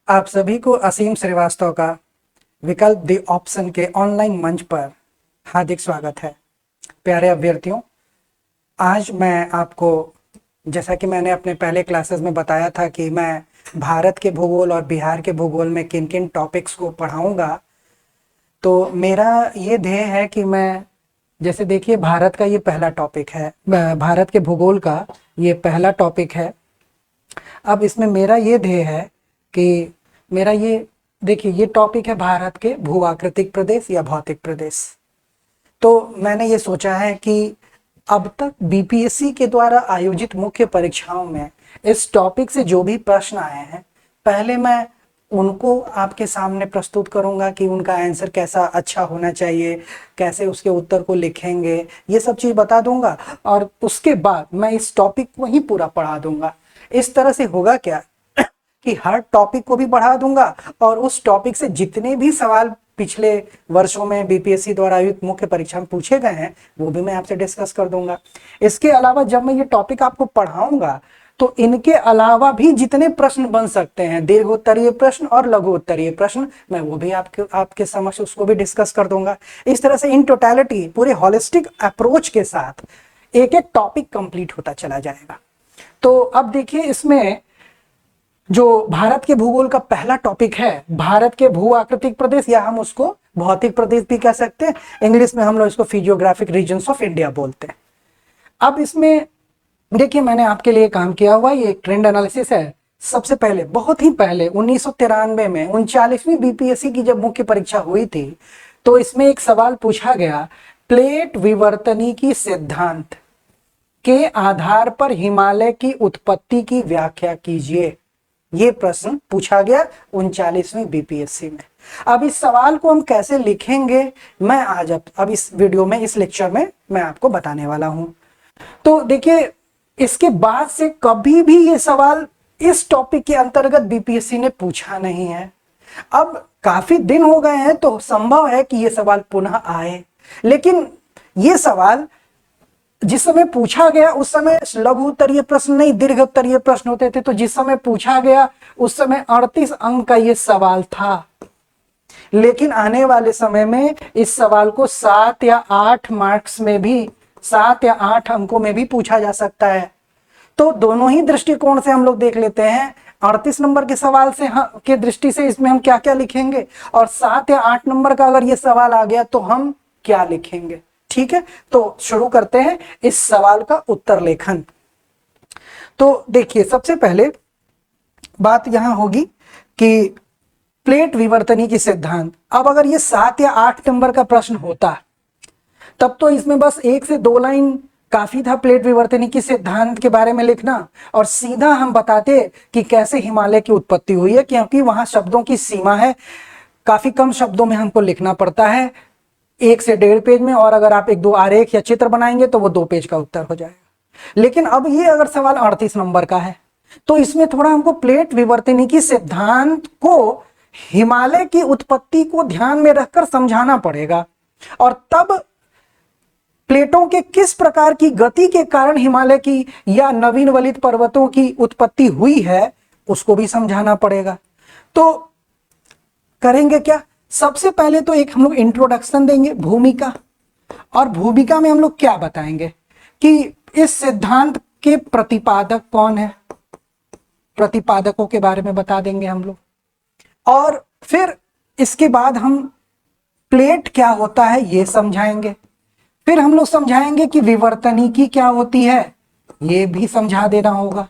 आप सभी को असीम श्रीवास्तव का विकल्प द ऑप्शन के ऑनलाइन मंच पर हार्दिक स्वागत है। प्यारे अभ्यर्थियों, आज मैं आपको, जैसा कि मैंने अपने पहले क्लासेस में बताया था कि मैं भारत के भूगोल और बिहार के भूगोल में किन किन टॉपिक्स को पढ़ाऊंगा, तो मेरा ये ध्येय है कि मैं, जैसे देखिए, भारत का ये पहला टॉपिक है, भारत के भूगोल का ये पहला टॉपिक है। अब इसमें मेरा ये ध्येय है कि मेरा ये, देखिए, ये टॉपिक है भारत के भू आकृतिक प्रदेश या भौतिक प्रदेश। तो मैंने ये सोचा है कि अब तक बीपीएससी के द्वारा आयोजित मुख्य परीक्षाओं में इस टॉपिक से जो भी प्रश्न आए हैं, पहले मैं उनको आपके सामने प्रस्तुत करूंगा कि उनका आंसर कैसा अच्छा होना चाहिए, कैसे उसके उत्तर को लिखेंगे, ये सब चीज़ बता दूंगा। और उसके बाद मैं इस टॉपिक को ही पूरा पढ़ा दूंगा। इस तरह से होगा क्या कि हर टॉपिक को भी बढ़ा दूंगा और उस टॉपिक से जितने भी सवाल पिछले वर्षों में बीपीएससी द्वारा आयोजित मुख्य परीक्षा में पूछे गए हैं वो भी मैं आपसे डिस्कस कर दूंगा। इसके अलावा जब मैं ये टॉपिक आपको पढ़ाऊंगा तो इनके अलावा भी जितने प्रश्न बन सकते हैं, दीर्घ उत्तरीय प्रश्न और लघु उत्तरीय प्रश्न, मैं वो भी आपके समक्ष उसको भी डिस्कस कर दूंगा। इस तरह से इन टोटलिटी, पूरे हॉलिस्टिक अप्रोच के साथ एक एक टॉपिक कंप्लीट होता चला जाएगा। तो अब देखिए, इसमें जो भारत के भूगोल का पहला टॉपिक है, भारत के भू आकृतिक प्रदेश, या हम उसको भौतिक प्रदेश भी कह सकते हैं। इंग्लिश में हम लोग इसको फिजियोग्राफिक रीजन्स ऑफ इंडिया बोलते हैं। अब इसमें देखिए, मैंने आपके लिए काम किया हुआ ये एक ट्रेंड एनालिसिस है। सबसे पहले, बहुत ही पहले 1993 में 39वीं बीपीएससी की जब मुख्य परीक्षा हुई थी तो इसमें एक सवाल पूछा गया, प्लेट विवर्तनिकी सिद्धांत के आधार पर हिमालय की उत्पत्ति की व्याख्या कीजिए। ये प्रश्न पूछा गया 39वीं बीपीएससी में। अब इस सवाल को हम कैसे लिखेंगे, मैं आज अब इस वीडियो में, इस लेक्चर में मैं आपको बताने वाला हूं। तो देखिए, इसके बाद से कभी भी ये सवाल इस टॉपिक के अंतर्गत बीपीएससी ने पूछा नहीं है। अब काफी दिन हो गए हैं तो संभव है कि ये सवाल पुनः आए, लेकिन ये सवाल जिस समय पूछा गया उस समय लघु उत्तरीय प्रश्न नहीं, दीर्घ उत्तरीय प्रश्न होते थे। तो जिस समय पूछा गया उस समय 38 अंक का ये सवाल था, लेकिन आने वाले समय में इस सवाल को 7 या 8 मार्क्स में भी, 7 या 8 अंकों में भी पूछा जा सकता है। तो दोनों ही दृष्टिकोण से हम लोग देख लेते हैं। 38 नंबर के सवाल से के दृष्टि से इसमें हम क्या क्या लिखेंगे, और 7 या 8 नंबर का अगर ये सवाल आ गया तो हम क्या लिखेंगे। ठीक है, तो शुरू करते हैं इस सवाल का उत्तर लेखन। तो देखिए, सबसे पहले बात यहां होगी कि प्लेट विवर्तनिकी सिद्धांत। अब अगर ये 7 या 8 नंबर का प्रश्न होता तब तो इसमें बस 1 से 2 लाइन काफी था प्लेट विवर्तनिकी सिद्धांत के बारे में लिखना, और सीधा हम बताते कि कैसे हिमालय की उत्पत्ति हुई है, क्योंकि वहां शब्दों की सीमा है, काफी कम शब्दों में हमको लिखना पड़ता है, 1 से 1.5 पेज में, और अगर आप 1-2 आरेख या चित्र बनाएंगे तो वो 2 पेज का उत्तर हो जाएगा। लेकिन अब ये अगर सवाल 38 नंबर का है तो इसमें थोड़ा हमको प्लेट विवर्तनिकी सिद्धांत को हिमालय की उत्पत्ति को ध्यान में रखकर समझाना पड़ेगा, और तब प्लेटों के किस प्रकार की गति के कारण हिमालय की या नवीन वलित पर्वतों की उत्पत्ति हुई है उसको भी समझाना पड़ेगा। तो करेंगे क्या, सबसे पहले तो एक हम लोग इंट्रोडक्शन देंगे, भूमिका, और भूमिका में हम लोग क्या बताएंगे कि इस सिद्धांत के प्रतिपादक कौन है, प्रतिपादकों के बारे में बता देंगे हम लोग। और फिर इसके बाद हम प्लेट क्या होता है ये समझाएंगे। फिर हम लोग समझाएंगे कि विवर्तनिकी क्या होती है, ये भी समझा देना होगा।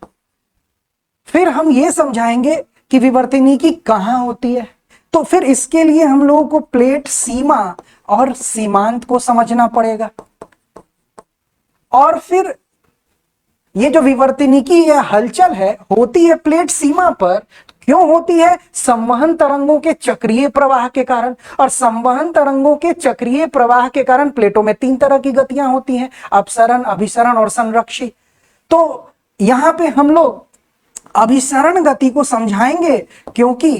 फिर हम ये समझाएंगे कि विवर्तनिकी कहां होती है। तो फिर इसके लिए हम लोगों को प्लेट सीमा और सीमांत को समझना पड़ेगा। और फिर ये जो विवर्तनिकी या हलचल है होती है प्लेट सीमा पर, क्यों होती है, संवहन तरंगों के चक्रीय प्रवाह के कारण। और संवहन तरंगों के चक्रीय प्रवाह के कारण प्लेटों में 3 तरह की गतियां होती हैं, अपसरण, अभिसरण और संरक्षी। तो यहां पे हम लोग अभिसरण गति को समझाएंगे, क्योंकि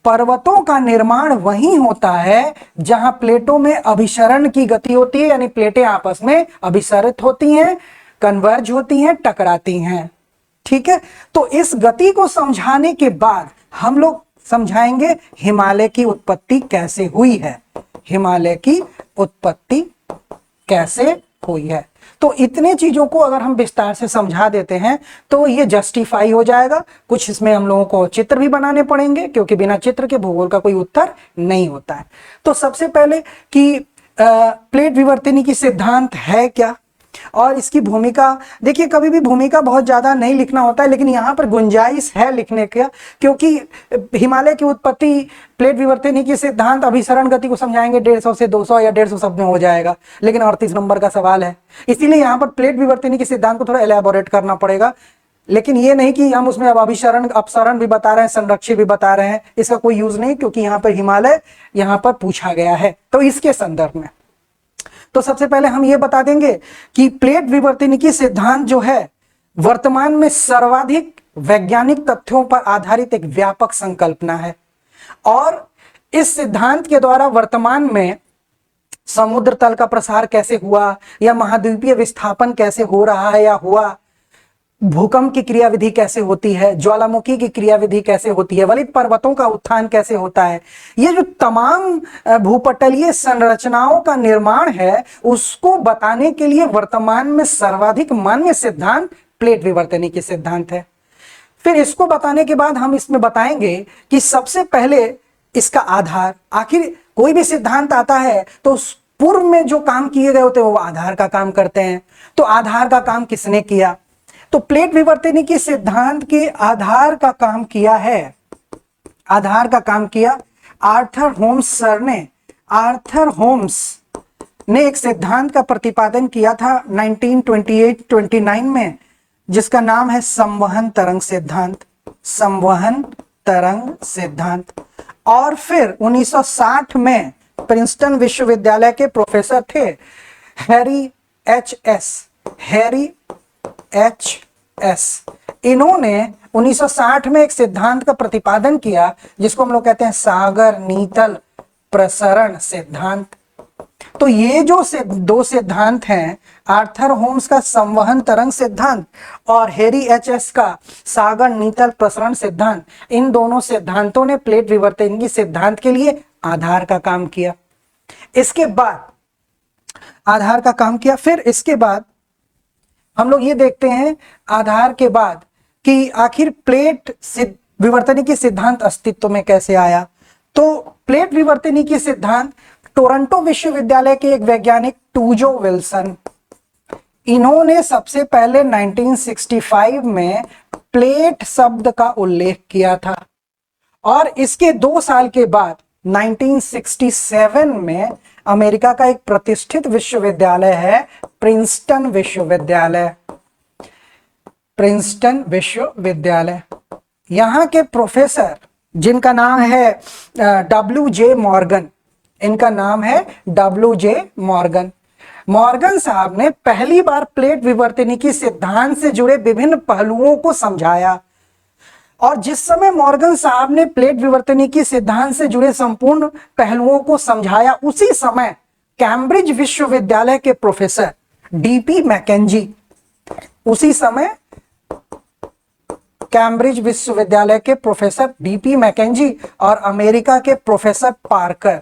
पर्वतों का निर्माण वहीं होता है जहां प्लेटों में अभिसरण की गति होती है, यानी प्लेटें आपस में अभिसरित होती हैं, कन्वर्ज होती हैं, टकराती हैं। ठीक है, तो इस गति को समझाने के बाद हम लोग समझाएंगे हिमालय की उत्पत्ति कैसे हुई है, हिमालय की उत्पत्ति कैसे हुई है। तो इतने चीजों को अगर हम विस्तार से समझा देते हैं तो ये जस्टिफाई हो जाएगा। कुछ इसमें हम लोगों को चित्र भी बनाने पड़ेंगे क्योंकि बिना चित्र के भूगोल का कोई उत्तर नहीं होता है। तो सबसे पहले कि प्लेट विवर्तनी की सिद्धांत है क्या और इसकी भूमिका, देखिए कभी भी भूमिका बहुत ज्यादा नहीं लिखना होता है, लेकिन यहाँ पर गुंजाइश है लिखने का, क्योंकि हिमालय की उत्पत्ति, प्लेट विवर्तनी की सिद्धांत, अभिसरण गति को समझाएंगे 150 से 200 या 150 शब्द में हो जाएगा, लेकिन 38 नंबर का सवाल है, इसीलिए यहाँ पर प्लेट विवर्तनी के सिद्धांत को थोड़ा एलैबोरेट करना पड़ेगा। लेकिन ये नहीं कि हम उसमें अब अभिसरण अपसरण भी बता रहे हैं, संरक्षित भी बता रहे हैं, इसका कोई यूज नहीं, क्योंकि यहाँ पर हिमालय यहाँ पर पूछा गया है तो इसके संदर्भ में। तो सबसे पहले हम ये बता देंगे कि प्लेट विवर्तनी की सिद्धांत जो है वर्तमान में सर्वाधिक वैज्ञानिक तथ्यों पर आधारित एक व्यापक संकल्पना है, और इस सिद्धांत के द्वारा वर्तमान में समुद्र तल का प्रसार कैसे हुआ या महाद्वीपीय विस्थापन कैसे हो रहा है या हुआ, भूकंप की क्रियाविधि कैसे होती है, ज्वालामुखी की क्रियाविधि कैसे होती है, वलित पर्वतों का उत्थान कैसे होता है, ये जो तमाम भूपटलीय संरचनाओं का निर्माण है उसको बताने के लिए वर्तमान में सर्वाधिक मान्य सिद्धांत प्लेट विवर्तनी की सिद्धांत है। फिर इसको बताने के बाद हम इसमें बताएंगे कि सबसे पहले इसका आधार, आखिर कोई भी सिद्धांत आता है तो पूर्व में जो काम किए गए होते हैं वो आधार का काम करते हैं, तो आधार का काम किसने किया, तो प्लेट विवर्तनी की सिद्धांत के आधार का काम किया है, आधार का काम किया आर्थर होम्स सर ने। आर्थर होम्स ने एक सिद्धांत का प्रतिपादन किया था 1928-29 में, जिसका नाम है संवहन तरंग सिद्धांत, संवहन तरंग सिद्धांत। और फिर 1960 में प्रिंसटन विश्वविद्यालय के प्रोफेसर थे हैरी एच एस, इन्होंने 1960 में एक सिद्धांत का प्रतिपादन किया जिसको हम लोग कहते हैं सागर नीतल प्रसरण सिद्धांत। तो ये जो दो सिद्धांत हैं, आर्थर होम्स का संवहन तरंग सिद्धांत और हैरी एच एस का सागर नीतल प्रसरण सिद्धांत, इन दोनों सिद्धांतों ने प्लेट विवर्तन की सिद्धांत के लिए आधार का काम किया। इसके बाद आधार का काम किया, फिर इसके बाद हम लोग ये देखते हैं आधार के बाद कि आखिर प्लेट विवर्तनी की सिद्धांत अस्तित्व में कैसे आया। तो प्लेट विवर्तनी की सिद्धांत टोरंटो विश्वविद्यालय के एक वैज्ञानिक टूजो विल्सन, इन्होंने सबसे पहले 1965 में प्लेट शब्द का उल्लेख किया था, और इसके 2 साल के बाद 1967 में अमेरिका का एक प्रतिष्ठित विश्वविद्यालय है प्रिंसटन विश्वविद्यालय, प्रिंसटन विश्वविद्यालय, यहाँ के प्रोफेसर जिनका नाम है W.J. मॉर्गन, इनका नाम है W.J. मॉर्गन। मॉर्गन साहब ने पहली बार प्लेट विवर्तनी की सिद्धांत से जुड़े विभिन्न पहलुओं को समझाया, और जिस समय मॉर्गन साहब ने प्लेट विवर्तनी की सिद्धांत से जुड़े संपूर्ण पहलुओं को समझाया, उसी समय कैम्ब्रिज विश्वविद्यालय के प्रोफेसर D.P. मैकेंजी, उसी समय कैम्ब्रिज विश्वविद्यालय के प्रोफेसर D.P. मैकेंजी और अमेरिका के प्रोफेसर पार्कर,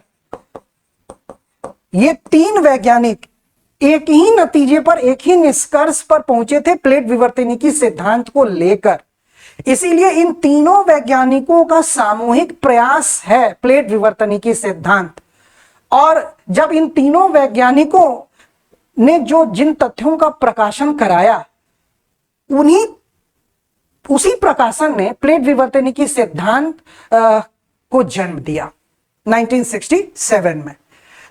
ये 3 वैज्ञानिक एक ही नतीजे पर, एक ही निष्कर्ष पर पहुंचे थे प्लेट विवर्तनी की सिद्धांत को लेकर। इसीलिए इन तीनों वैज्ञानिकों का सामूहिक प्रयास है प्लेट विवर्तनी की सिद्धांत। और जब इन तीनों वैज्ञानिकों ने जिन तथ्यों का प्रकाशन कराया, उसी प्रकाशन ने प्लेट विवर्तनी की सिद्धांत को जन्म दिया 1967 में।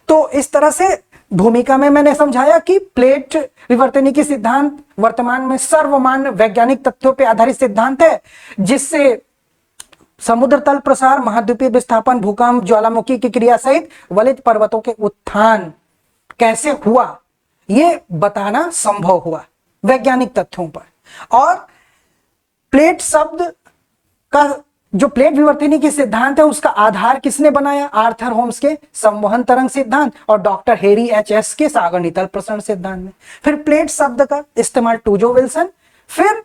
तो इस तरह से भूमिका में मैंने समझाया कि प्लेट विवर्तनी की सिद्धांत वर्तमान में सर्वमान्य वैज्ञानिक तथ्यों पर आधारित सिद्धांत है, जिससे समुद्र तल प्रसार, महाद्वीपीय विस्थापन, भूकंप, ज्वालामुखी की क्रिया सहित वलित पर्वतों के उत्थान कैसे हुआ, यह बताना संभव हुआ वैज्ञानिक तथ्यों पर। और प्लेट शब्द का जो प्लेट विवर्तनी की सिद्धांत है उसका आधार किसने बनाया? आर्थर होम्स के संवहन तरंग सिद्धांत और डॉक्टर हैरी एच एस के सागर नीतल प्रसरण सिद्धांत में। फिर प्लेट शब्द का इस्तेमाल टूजो विल्सन, फिर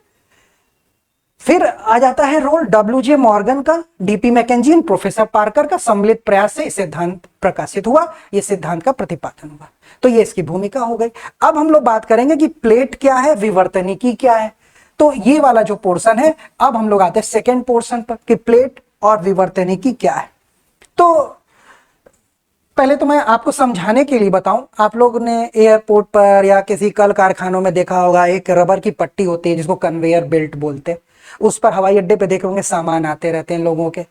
फिर आ जाता है रोल डब्ल्यू जे मॉर्गन का, डीपी मैकेंजी, प्रोफेसर पार्कर का सम्मिलित प्रयास से सिद्धांत प्रकाशित हुआ, ये सिद्धांत का प्रतिपादन हुआ। तो ये इसकी भूमिका हो गई। अब हम लोग बात करेंगे कि प्लेट क्या है, विवर्तनिकी क्या है। तो ये वाला जो पोर्शन है, अब हम लोग आते हैं सेकेंड पोर्शन पर कि प्लेट और विवर्तनिकी क्या है। तो पहले तो मैं आपको समझाने के लिए बताऊं, आप लोग ने एयरपोर्ट पर या किसी कल कारखानों में देखा होगा, एक रबर की पट्टी होती है जिसको कन्वेयर बेल्ट बोलते हैं, उस पर हवाई अड्डे पे देखे होंगे सामान आते रहते हैं लोगों के।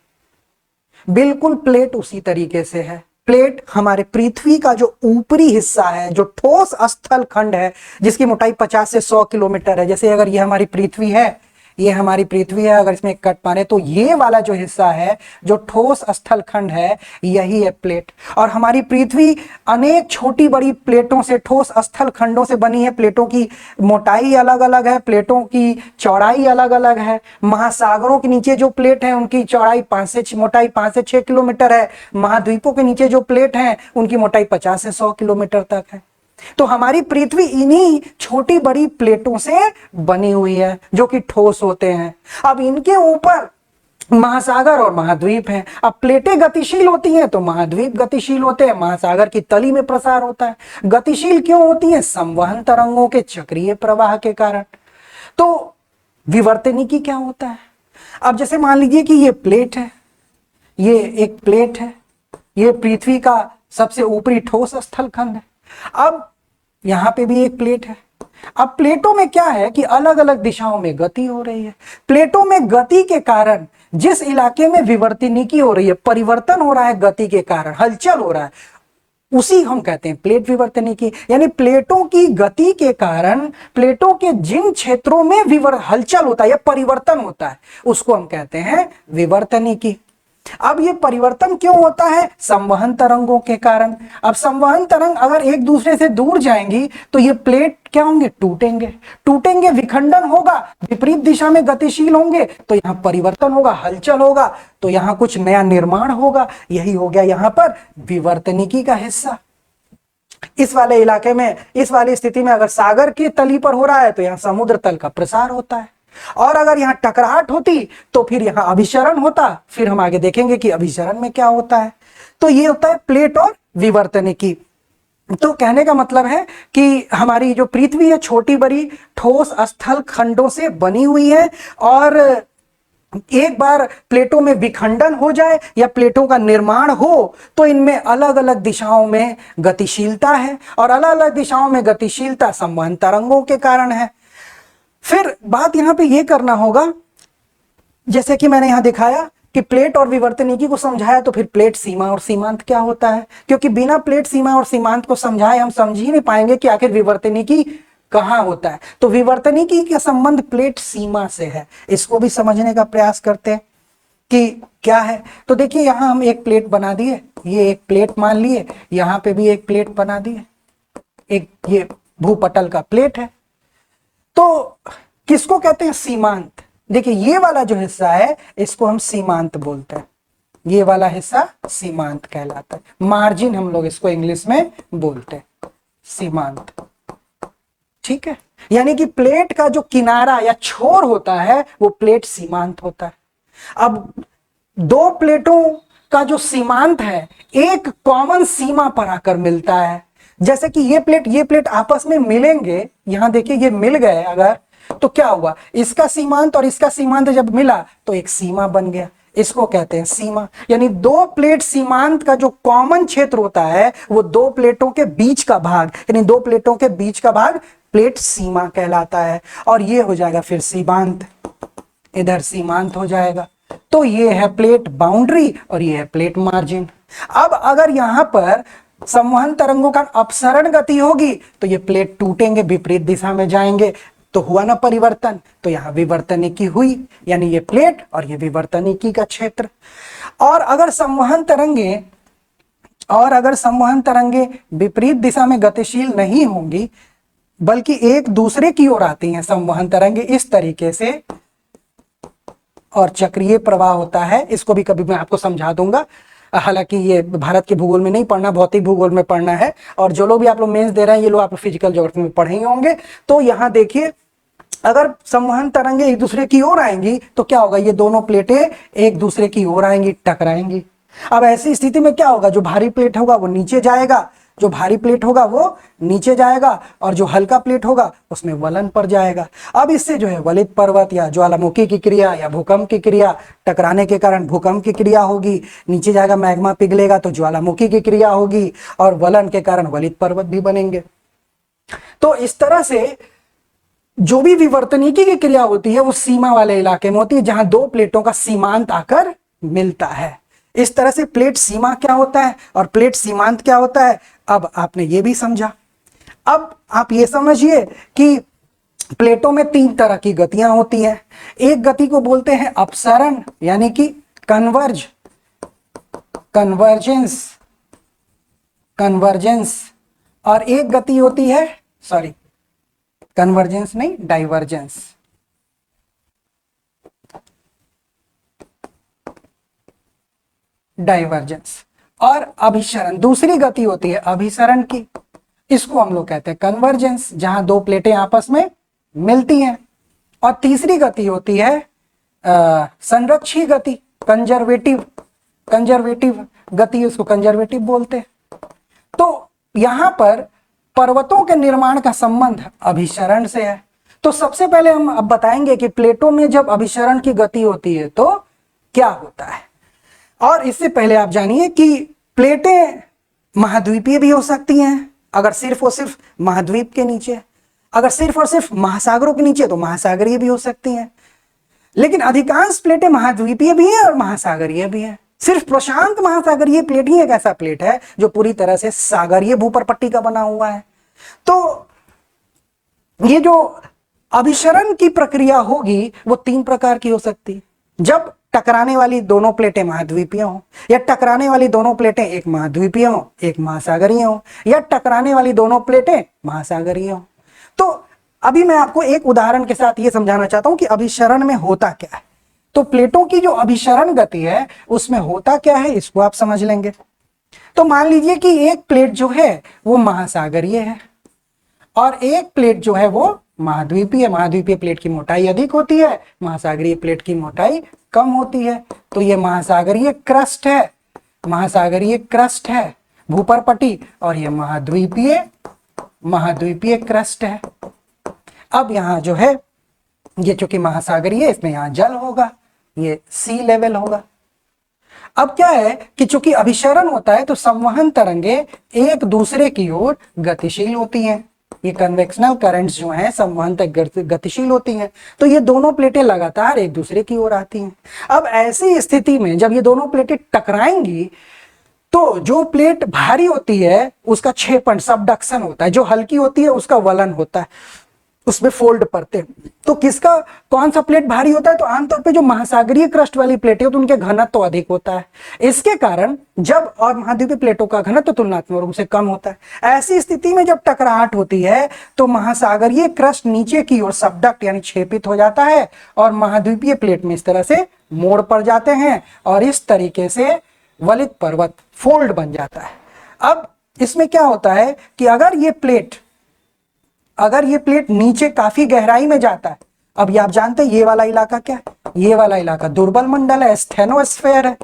बिल्कुल प्लेट उसी तरीके से है। प्लेट हमारे पृथ्वी का जो ऊपरी हिस्सा है, जो ठोस स्थल खंड है, जिसकी मोटाई 50 से 100 किलोमीटर है। जैसे अगर ये हमारी पृथ्वी है, ये हमारी पृथ्वी है, अगर इसमें कट मारे तो ये वाला जो हिस्सा है, जो ठोस स्थल खंड है, यही है प्लेट। और हमारी पृथ्वी अनेक छोटी बड़ी प्लेटों से, ठोस स्थल खंडों से बनी है। प्लेटों की मोटाई अलग अलग है, प्लेटों की चौड़ाई अलग अलग है। महासागरों के नीचे जो प्लेट है उनकी चौड़ाई मोटाई 5 से 6 किलोमीटर है। महाद्वीपों के नीचे जो प्लेट है उनकी मोटाई 50 से 100 किलोमीटर तक है। तो हमारी पृथ्वी इन्हीं छोटी बड़ी प्लेटों से बनी हुई है जो कि ठोस होते हैं। अब इनके ऊपर महासागर और महाद्वीप हैं। अब प्लेटें गतिशील होती हैं तो महाद्वीप गतिशील होते हैं, महासागर की तली में प्रसार होता है। गतिशील क्यों होती है? संवहन तरंगों के चक्रीय प्रवाह के कारण। तो विवर्तनिकी क्या होता है? अब जैसे मान लीजिए कि ये प्लेट है, ये एक प्लेट है, ये पृथ्वी का सबसे ऊपरी ठोस स्थल खंड है। अब यहां पे भी एक प्लेट है। अब प्लेटों में क्या है कि अलग अलग दिशाओं में गति हो रही है। प्लेटों में गति के कारण जिस इलाके में विवर्तनिकी हो रही है, परिवर्तन हो रहा है, गति के कारण हलचल हो रहा है, उसी हम कहते हैं प्लेट विवर्तनिकी। यानी प्लेटों की गति के कारण प्लेटों के जिन क्षेत्रों में हलचल होता है या परिवर्तन होता है, उसको हम कहते हैं विवर्तनिकी। अब ये परिवर्तन क्यों होता है? संवहन तरंगों के कारण। अब संवहन तरंग अगर एक दूसरे से दूर जाएंगी तो ये प्लेट क्या होंगे? टूटेंगे, विखंडन होगा, विपरीत दिशा में गतिशील होंगे तो यहां परिवर्तन होगा, हलचल होगा, तो यहां कुछ नया निर्माण होगा। यही हो गया यहां पर विवर्तनिकी का हिस्सा। इस वाले इलाके में, इस वाली स्थिति में अगर सागर की तली पर हो रहा है तो यहां समुद्र तल का प्रसार होता है। और अगर यहां टकराहट होती तो फिर यहां अभिसरण होता। फिर हम आगे देखेंगे कि अभिसरण में क्या होता है। तो ये होता है प्लेट और विवर्तनिकी। तो कहने का मतलब है कि हमारी जो पृथ्वी है छोटी बड़ी ठोस स्थल खंडों से बनी हुई है, और एक बार प्लेटों में विखंडन हो जाए या प्लेटों का निर्माण हो तो इनमें अलग अलग दिशाओं में गतिशीलता है, और अलग अलग दिशाओं में गतिशीलता संवहन तरंगों के कारण है। फिर बात यहां पे ये करना होगा, जैसे कि मैंने यहां दिखाया कि प्लेट और विवर्तनिकी को समझाया, तो फिर प्लेट, सीमा और सीमांत क्या होता है? क्योंकि बिना प्लेट, सीमा और सीमांत को समझाए हम समझ ही नहीं पाएंगे कि आखिर विवर्तनिकी कहां होता है। तो विवर्तनिकी का संबंध प्लेट सीमा से है। इसको भी समझने का प्रयास करते हैं कि क्या है। तो देखिए यहां हम एक प्लेट बना दिए, ये एक प्लेट मान लिए, यहां पे भी एक प्लेट बना दिए, एक ये भूपटल का प्लेट है। तो किसको कहते हैं? सीमांत। देखिए ये वाला जो हिस्सा है इसको हम सीमांत बोलते हैं, ये वाला हिस्सा सीमांत कहलाता है। मार्जिन हम लोग इसको इंग्लिश में बोलते हैं, सीमांत। ठीक है, यानी कि प्लेट का जो किनारा या छोर होता है वो प्लेट सीमांत होता है। अब दो प्लेटों का जो सीमांत है एक कॉमन सीमा पर आकर मिलता है। जैसे कि ये प्लेट आपस में मिलेंगे, यहां देखिए ये मिल गए अगर, तो क्या हुआ? इसका सीमांत और इसका सीमांत जब मिला तो एक सीमा बन गया, इसको कहते हैं सीमा। यानी दो प्लेट सीमांत का जो कॉमन क्षेत्र होता है वो दो प्लेटों के बीच का भाग, यानी दो प्लेटों के बीच का भाग प्लेट सीमा कहलाता है। और ये हो जाएगा फिर सीमांत, इधर सीमांत हो जाएगा। तो ये है प्लेट बाउंड्री और ये है प्लेट मार्जिन। अब अगर यहां पर संवहन तरंगों का अपसरण गति होगी तो ये प्लेट टूटेंगे, विपरीत दिशा में जाएंगे, तो हुआ ना परिवर्तन। तो यहां विवर्तनिकी हुई, यानी ये प्लेट और ये विवर्तनिकी का क्षेत्र। और अगर संवहन तरंगे विपरीत दिशा में गतिशील नहीं होंगी बल्कि एक दूसरे की ओर आती हैं संवहन तरंगे इस तरीके से, और चक्रीय प्रवाह होता है, इसको भी कभी मैं आपको समझा दूंगा। हालांकि ये भारत के भूगोल में नहीं पढ़ना, भौतिक भूगोल में पढ़ना है। और जो लोग भी आप लोग मेंस दे रहे हैं ये लोग आप फिजिकल ज्योग्राफी में पढ़े ही होंगे। तो यहाँ देखिए अगर संवहन तरंगे एक दूसरे की ओर आएंगी तो क्या होगा, ये दोनों प्लेटें एक दूसरे की ओर आएंगी, टकराएंगी। अब ऐसी स्थिति में क्या होगा, जो भारी प्लेट होगा वो नीचे जाएगा, जो भारी प्लेट होगा वो नीचे जाएगा, और जो हल्का प्लेट होगा उसमें वलन पर जाएगा। अब इससे जो है वलित पर्वत या ज्वालामुखी की क्रिया या भूकंप की क्रिया, टकराने के कारण भूकंप की क्रिया होगी, नीचे जाएगा मैग्मा पिघलेगा तो ज्वालामुखी की क्रिया होगी, और वलन के कारण वलित पर्वत भी बनेंगे। तो इस तरह से जो भी विवर्तनिकी की क्रिया होती है वो सीमा वाले इलाके में होती है, जहां दो प्लेटों का सीमांत आकर मिलता है। इस तरह से प्लेट सीमा क्या होता है और प्लेट सीमांत क्या होता है, अब आपने ये भी समझा। अब आप ये समझिए कि प्लेटों में तीन तरह की गतियां होती हैं। एक गति को बोलते हैं अपसरण यानी कि कन्वर्जेंस, और एक गति होती है, सॉरी कन्वर्जेंस नहीं, डाइवर्जेंस। और अभिसरण, दूसरी गति होती है अभिसरण की, इसको हम लोग कहते हैं कन्वर्जेंस, जहां दो प्लेटें आपस में मिलती हैं। और तीसरी गति होती है संरक्षी गति, कंजर्वेटिव गति, उसको कंजर्वेटिव बोलते हैं। तो यहां पर पर्वतों के निर्माण का संबंध अभिसरण से है। तो सबसे पहले हम अब बताएंगे कि प्लेटों में जब अभिसरण की गति होती है तो क्या होता है। और इससे पहले आप जानिए कि प्लेटें महाद्वीपीय भी हो सकती हैं, अगर सिर्फ और सिर्फ महाद्वीप के नीचे, अगर सिर्फ और सिर्फ महासागरों के नीचे तो महासागरीय भी हो सकती हैं। लेकिन अधिकांश प्लेटें महाद्वीपीय भी हैं और महासागरीय भी हैं। सिर्फ प्रशांत महासागरीय प्लेट ही एक ऐसा प्लेट है जो पूरी तरह से सागरीय भूपर पट्टी का बना हुआ है। तो ये जो अभिसरण की प्रक्रिया होगी वो तीन प्रकार की हो सकती है। जब टकराने वाली दोनों प्लेटें महाद्वीपीय हो, या टकराने वाली दोनों प्लेटें एक महाद्वीपीय हो एक महासागरीय हो, या टकराने वाली दोनों प्लेटें महासागरीय हो। तो अभी मैं आपको एक उदाहरण के साथ ये समझाना चाहता हूं कि अभिसरण में होता क्या है। तो प्लेटों की जो अभिसरण गति है उसमें होता क्या है, इसको आप समझ लेंगे। तो मान लीजिए कि एक प्लेट जो है वो महासागरीय है और एक प्लेट जो है वो महाद्वीपीय। महाद्वीपीय प्लेट की मोटाई अधिक होती है, महासागरीय प्लेट की मोटाई कम होती है। तो ये महासागरीय क्रस्ट है भूपर पट्टी, और ये महाद्वीपीय क्रस्ट है। अब यहां जो है ये चूंकि महासागरीय है, इसमें यहां जल होगा, ये सी लेवल होगा। अब क्या है कि चूंकि अभिसरण होता है तो संवहन तरंगे एक दूसरे की ओर गतिशील होती हैं। ये कन्वेक्शनल करंट्स जो हैं संवहन तक गतिशील होती हैं। तो ये दोनों प्लेटें लगातार एक दूसरे की ओर आती हैं। अब ऐसी स्थिति में जब ये दोनों प्लेटें टकराएंगी तो जो प्लेट भारी होती है उसका क्षेपण सबडक्शन होता है, जो हल्की होती है उसका वलन होता है, उसमें फोल्ड पड़ते। तो किसका कौन सा प्लेट भारी होता है, तो आमतौर पे जो महासागरीय क्रस्ट वाली प्लेटें तो उनके घनत्व तो अधिक होता है। इसके कारण जब और महाद्वीपीय प्लेटों का घनत्व तो तुलनात्मक रूप से कम होता है। ऐसी स्थिति में जब टकराहट होती है तो महासागरीय क्रस्ट नीचे की ओर सबडक्ट यानी क्षेपित हो जाता है और महाद्वीपीय प्लेट में इस तरह से मोड़ पड़ जाते हैं और इस तरीके से वलित पर्वत फोल्ड बन जाता है। अब इसमें क्या होता है कि अगर ये प्लेट नीचे काफी गहराई में जाता है, अब ये आप जानते हैं ये वाला इलाका क्या है, ये वाला इलाका दुर्बल मंडल है, स्टेनोस्फेयर है,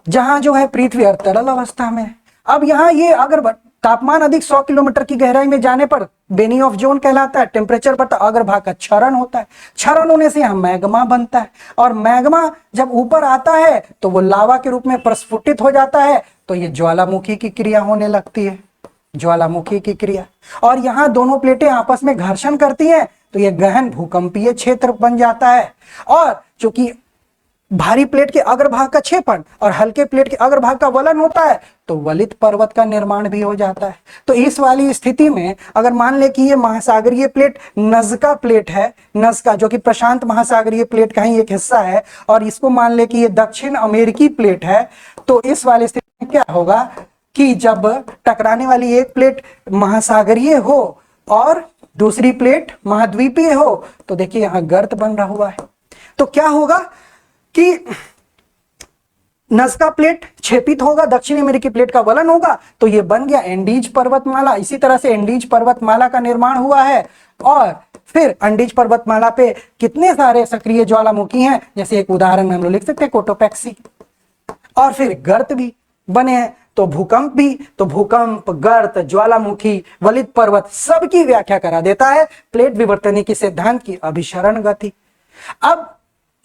जहां जो है पृथ्वी तरल अवस्था में है। अब यहाँ ये अगर तापमान अधिक 100 किलोमीटर की गहराई में जाने पर बेनियोफ जोन कहलाता है, टेम्परेचर बढ़ता है, अग्रभाग का क्षरण होता है, क्षरण होने से यहाँ मैग्मा बनता है और मैग्मा जब ऊपर आता है तो वो लावा के रूप में प्रस्फुटित हो जाता है। तो ये ज्वालामुखी की क्रिया होने लगती है, ज्वालामुखी की क्रिया, और यहाँ दोनों प्लेटें आपस में घर्षण करती हैं तो ये गहन भूकंपीय क्षेत्र बन जाता है। और चूंकि भारी प्लेट के अग्रभाग का क्षेपण और हल्के प्लेट के अग्रभाग का वलन होता है तो वलित पर्वत का निर्माण भी हो जाता है। तो इस वाली स्थिति में अगर मान ले कि ये महासागरीय प्लेट नज़्का प्लेट है, नज़्का जो कि प्रशांत महासागरीय प्लेट का ही एक हिस्सा है, और इसको मान ले कि ये दक्षिण अमेरिकी प्लेट है, तो इस वाली स्थिति में क्या होगा कि जब टकराने वाली एक प्लेट महासागरीय हो और दूसरी प्लेट महाद्वीपीय हो तो देखिए यहां गर्त बन रहा हुआ है। तो क्या होगा कि नज़्का प्लेट क्षेपित होगा, दक्षिण अमेरिकी प्लेट का वलन होगा, तो ये बन गया एंडीज पर्वतमाला। इसी तरह से एंडीज पर्वतमाला का निर्माण हुआ है और फिर अंडीज पर्वतमाला पे कितने सारे सक्रिय ज्वालामुखी हैं, जैसे एक उदाहरण में हम लोग लिख सकते हैं कोटोपैक्सी। और फिर गर्त भी बने हैं, तो भूकंप भी, तो भूकंप, गर्त, ज्वालामुखी, वलित पर्वत सबकी व्याख्या करा देता है प्लेट विवर्तनिकी सिद्धांत की अभिसरण गति। अब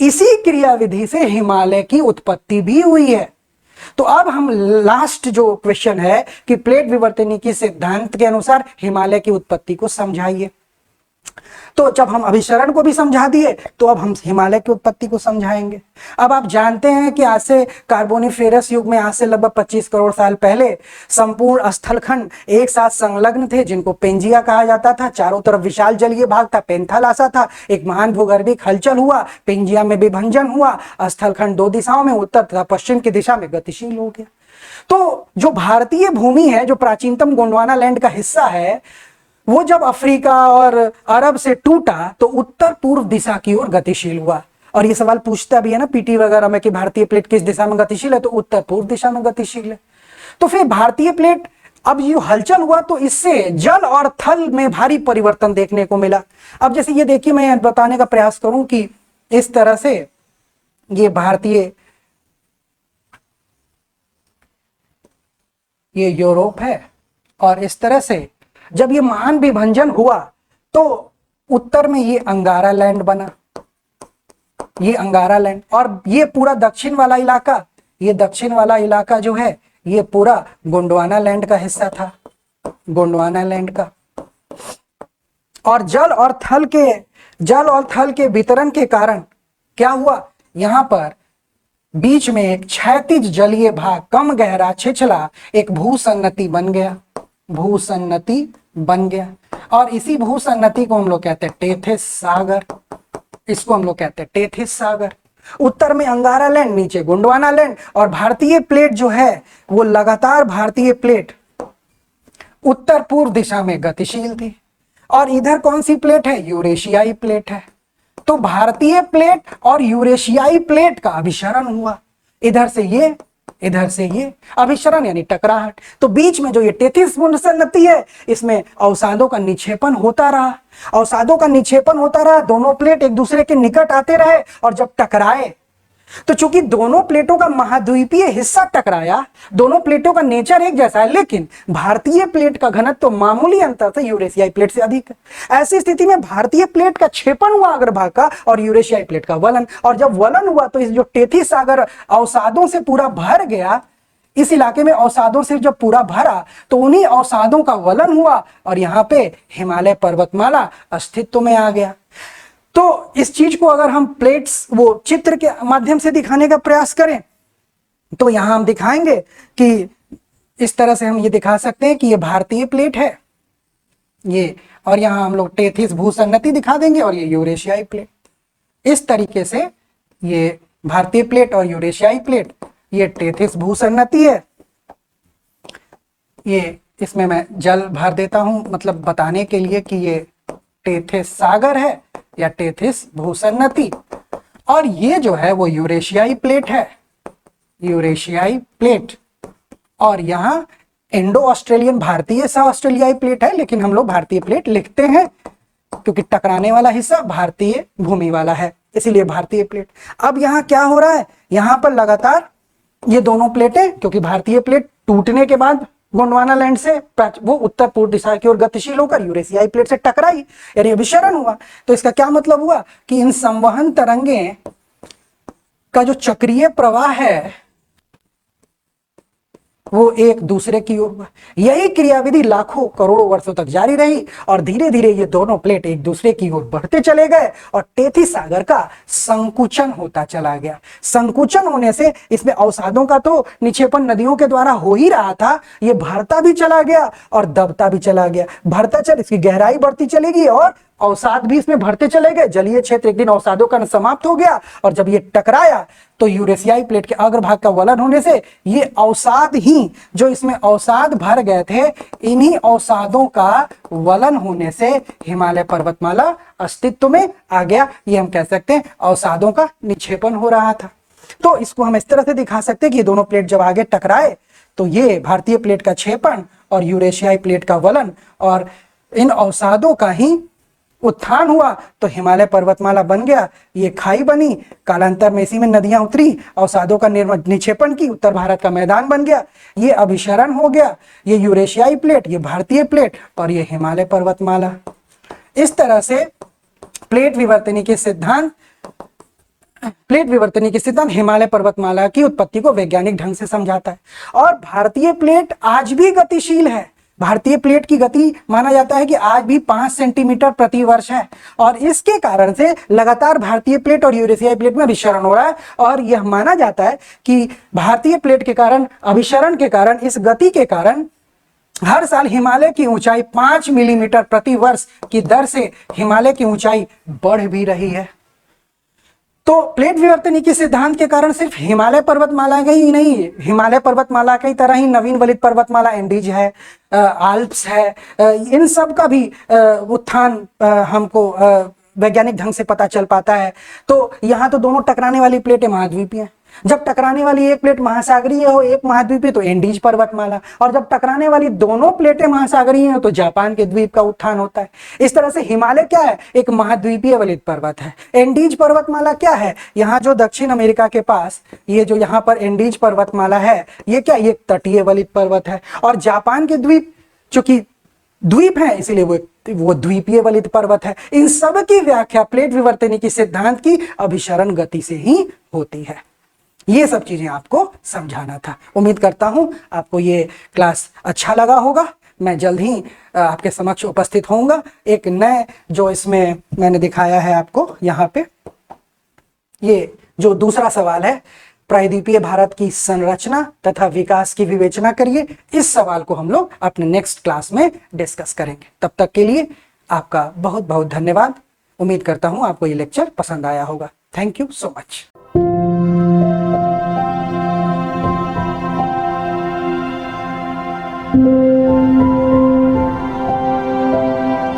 इसी क्रियाविधि से हिमालय की उत्पत्ति भी हुई है। तो अब हम लास्ट जो क्वेश्चन है कि प्लेट विवर्तनिकी सिद्धांत के अनुसार हिमालय की उत्पत्ति को समझाइए। तो जब हम अभिसरण को भी समझा दिए तो अब हम हिमालय की उत्पत्ति को समझाएंगे। अब आप जानते हैं कि आज से कार्बोनिफेरस युग में, आज से लगभग 25 करोड़ साल पहले संपूर्ण स्थलखंड एक साथ संलग्न थे, जिनको पेंजिया कहा जाता था। चारों तरफ विशाल जलीय भाग था, पेंथालासा था। एक महान भूगर्भिक हलचल हुआ, पेंजिया में विभंजन हुआ, स्थलखंड 2 दिशाओं में, उत्तर तथा पश्चिम की दिशा में गतिशील हो गया। तो जो भारतीय भूमि है, जो प्राचीनतम गोंडवाना लैंड का हिस्सा है, वो जब अफ्रीका और अरब से टूटा तो उत्तर पूर्व दिशा की ओर गतिशील हुआ। और ये सवाल पूछता भी है ना पीटी वगैरह में कि भारतीय प्लेट किस दिशा में गतिशील है, तो उत्तर पूर्व दिशा में गतिशील है। तो फिर भारतीय प्लेट, अब ये हलचल हुआ तो इससे जल और थल में भारी परिवर्तन देखने को मिला। अब जैसे ये देखिए, मैं बताने का प्रयास करूं कि इस तरह से ये भारतीय, ये यूरोप है, और इस तरह से जब ये महान विभंजन हुआ तो उत्तर में ये अंगारा लैंड बना, ये अंगारा लैंड। और ये पूरा दक्षिण वाला इलाका, ये दक्षिण वाला इलाका जो है, ये पूरा गोंडवाना लैंड का हिस्सा था, गोंडवाना लैंड का। और जल और थल के वितरण के कारण क्या हुआ, यहां पर बीच में एक क्षैतिज जलीय भाग, कम गहरा छिछला एक भूसन्नति बन गया, भूसन्नति बन गया। और इसी भूसन्नति को हम लोग कहते हैं टेथिस सागर, इसको हम लोग कहते हैं टेथिस सागर। उत्तर में अंगारा लैंड, नीचे गोंडवाना लैंड। और भारतीय प्लेट जो है वो लगातार, भारतीय प्लेट उत्तर पूर्व दिशा में गतिशील थी। और इधर कौन सी प्लेट है, यूरेशियाई प्लेट है। तो भारतीय प्लेट और यूरेशियाई प्लेट का अभिसरण हुआ, इधर से ये, इधर से ये, अभिसरण यानी टकराहट। तो बीच में जो ये टेथिस भूसन्नति है, इसमें अवसादों का निक्षेपण होता रहा, अवसादों का निक्षेपण होता रहा, दोनों प्लेट एक दूसरे के निकट आते रहे। और जब टकराए तो चूंकि दोनों प्लेटों का महाद्वीपीय हिस्सा टकराया, दोनों प्लेटों का नेचर एक जैसा है, लेकिन भारतीय प्लेट का घनत्व तो मामूली अंतर से यूरेशियाई प्लेट से अधिक है। ऐसी स्थिति में भारतीय प्लेट का क्षेपण हुआ अग्रभाग का और यूरेशियाई प्लेट का वलन। और जब वलन हुआ तो इस जो टेथिस सागर अवसादों से पूरा भर गया, इस इलाके में अवसादों से जब पूरा भरा तो उन्हीं अवसादों का वलन हुआ और यहाँ पे हिमालय पर्वतमाला अस्तित्व में आ गया। तो इस चीज को अगर हम प्लेट्स, वो चित्र के माध्यम से दिखाने का प्रयास करें तो यहां हम दिखाएंगे कि इस तरह से हम ये दिखा सकते हैं कि ये भारतीय प्लेट है ये, और यहां हम लोग टेथिस भूसन्नति दिखा देंगे, और ये यूरेशियाई प्लेट। इस तरीके से ये भारतीय प्लेट और यूरेशियाई प्लेट, ये टेथिस भूसन्नति है। ये इसमें मैं जल भर देता हूं, मतलब बताने के लिए कि ये टेथिस सागर है या टेथिस भूसन्नति। और ये जो है वो यूरेशियाई प्लेट है, यूरेशियाई प्लेट। और यहाँ इंडो ऑस्ट्रेलियन, भारतीय सह ऑस्ट्रेलियाई प्लेट है, लेकिन हम लोग भारतीय प्लेट लिखते हैं क्योंकि टकराने वाला हिस्सा भारतीय भूमि वाला है, इसीलिए भारतीय प्लेट। अब यहाँ क्या हो रहा है, यहाँ पर लगातार ये दोनों प्लेटें, क्योंकि भारतीय प्लेट टूटने के बाद गोंडवाना लैंड से वो उत्तर पूर्व दिशा की ओर गतिशील होकर यूरेशियाई प्लेट से टकराई, यानी अभिसरण हुआ। तो इसका क्या मतलब हुआ कि इन संवहन तरंगे का जो चक्रीय प्रवाह है वो एक दूसरे की ओर। यही क्रियाविधि लाखों करोड़ों वर्षों तक जारी रही और धीरे धीरे ये दोनों प्लेट एक दूसरे की ओर बढ़ते चले गए और टेथिस सागर का संकुचन होता चला गया। संकुचन होने से इसमें अवसादों का तो निक्षेपण नदियों के द्वारा हो ही रहा था, ये बढ़ता भी चला गया और दबता भी चला गया। बढ़ता चल, इसकी गहराई बढ़ती चलेगी और अवसाद भी इसमें बढ़ते चले गए। जलीय क्षेत्र एक दिन अवसादों का समाप्त हो गया और जब ये टकराया तो यूरेशियाई प्लेट के अग्रभाग का वलन होने से ये अवसाद ही, जो इसमें अवसाद भर गए थे, इन्हीं अवसादों का वलन होने से हिमालय पर्वतमाला अस्तित्व में आ गया। ये हम कह सकते हैं अवसादों का निक्षेपण हो रहा था। तो इसको हम इस तरह से दिखा सकते हैं कि ये दोनों प्लेट जब आगे टकराए तो ये भारतीय प्लेट का क्षेपण और यूरेशियाई प्लेट का वलन और इन अवसादों का ही उत्थान हुआ तो हिमालय पर्वतमाला बन गया, ये खाई बनी, कालांतर में इसी में नदियां उतरी, अवसादों का निक्षेपण की, उत्तर भारत का मैदान बन गया, ये अभिसरण हो गया, ये यूरेशियाई प्लेट, ये भारतीय प्लेट और ये हिमालय पर्वतमाला। इस तरह से प्लेट विवर्तनी के सिद्धांत हिमालय पर्वतमाला की उत्पत्ति को वैज्ञानिक ढंग से समझाता है। और भारतीय प्लेट आज भी गतिशील है। भारतीय प्लेट की गति माना जाता है कि आज भी 5 सेंटीमीटर प्रति वर्ष है और इसके कारण से लगातार भारतीय प्लेट और यूरेशियाई प्लेट में अभिसरण हो रहा है। और यह माना जाता है कि भारतीय प्लेट के कारण, अभिसरण के कारण, इस गति के कारण हर साल हिमालय की ऊंचाई 5 मिलीमीटर प्रति वर्ष की दर से हिमालय की ऊंचाई बढ़ भी रही है। तो प्लेट विवर्तनी के सिद्धांत के कारण सिर्फ हिमालय पर्वतमाला का ही नहीं, हिमालय पर्वतमाला की तरह ही नवीन वलित पर्वतमाला, एंडीज है, आल्प्स है, इन सब का भी उत्थान हमको वैज्ञानिक ढंग से पता चल पाता है। तो यहाँ तो दोनों टकराने वाली प्लेटें महाद्वीपीय हैं। जब टकराने वाली एक प्लेट महासागरीय हो, एक महाद्वीपीय, तो एंडीज पर्वतमाला, और जब टकराने वाली दोनों प्लेटें महासागरीय हो तो जापान के द्वीप का उत्थान होता है। इस तरह से हिमालय क्या है? एक महाद्वीपीय वलित पर्वत है। एंडीज पर्वतमाला क्या है? यहाँ जो दक्षिण अमेरिका के पास ये जो यहाँ पर एंडीज पर्वतमाला है, ये क्या, ये तटीय वलित पर्वत है। और जापान के द्वीप चूंकि द्वीप है इसीलिए वो द्वीपीय वलित पर्वत है। इन सब की व्याख्या प्लेट विवर्तनी की सिद्धांत की अभिसरण गति से ही होती है। ये सब चीजें आपको समझाना था। उम्मीद करता हूं आपको ये क्लास अच्छा लगा होगा। मैं जल्द ही आपके समक्ष उपस्थित होऊंगा एक नए, जो इसमें मैंने दिखाया है आपको यहाँ पे, ये जो दूसरा सवाल है, प्रायद्वीपीय भारत की संरचना तथा विकास की विवेचना करिए। इस सवाल को हम लोग अपने नेक्स्ट क्लास में डिस्कस करेंगे। तब तक के लिए आपका बहुत बहुत धन्यवाद। उम्मीद करता हूं आपको ये लेक्चर पसंद आया होगा। Thank you so much.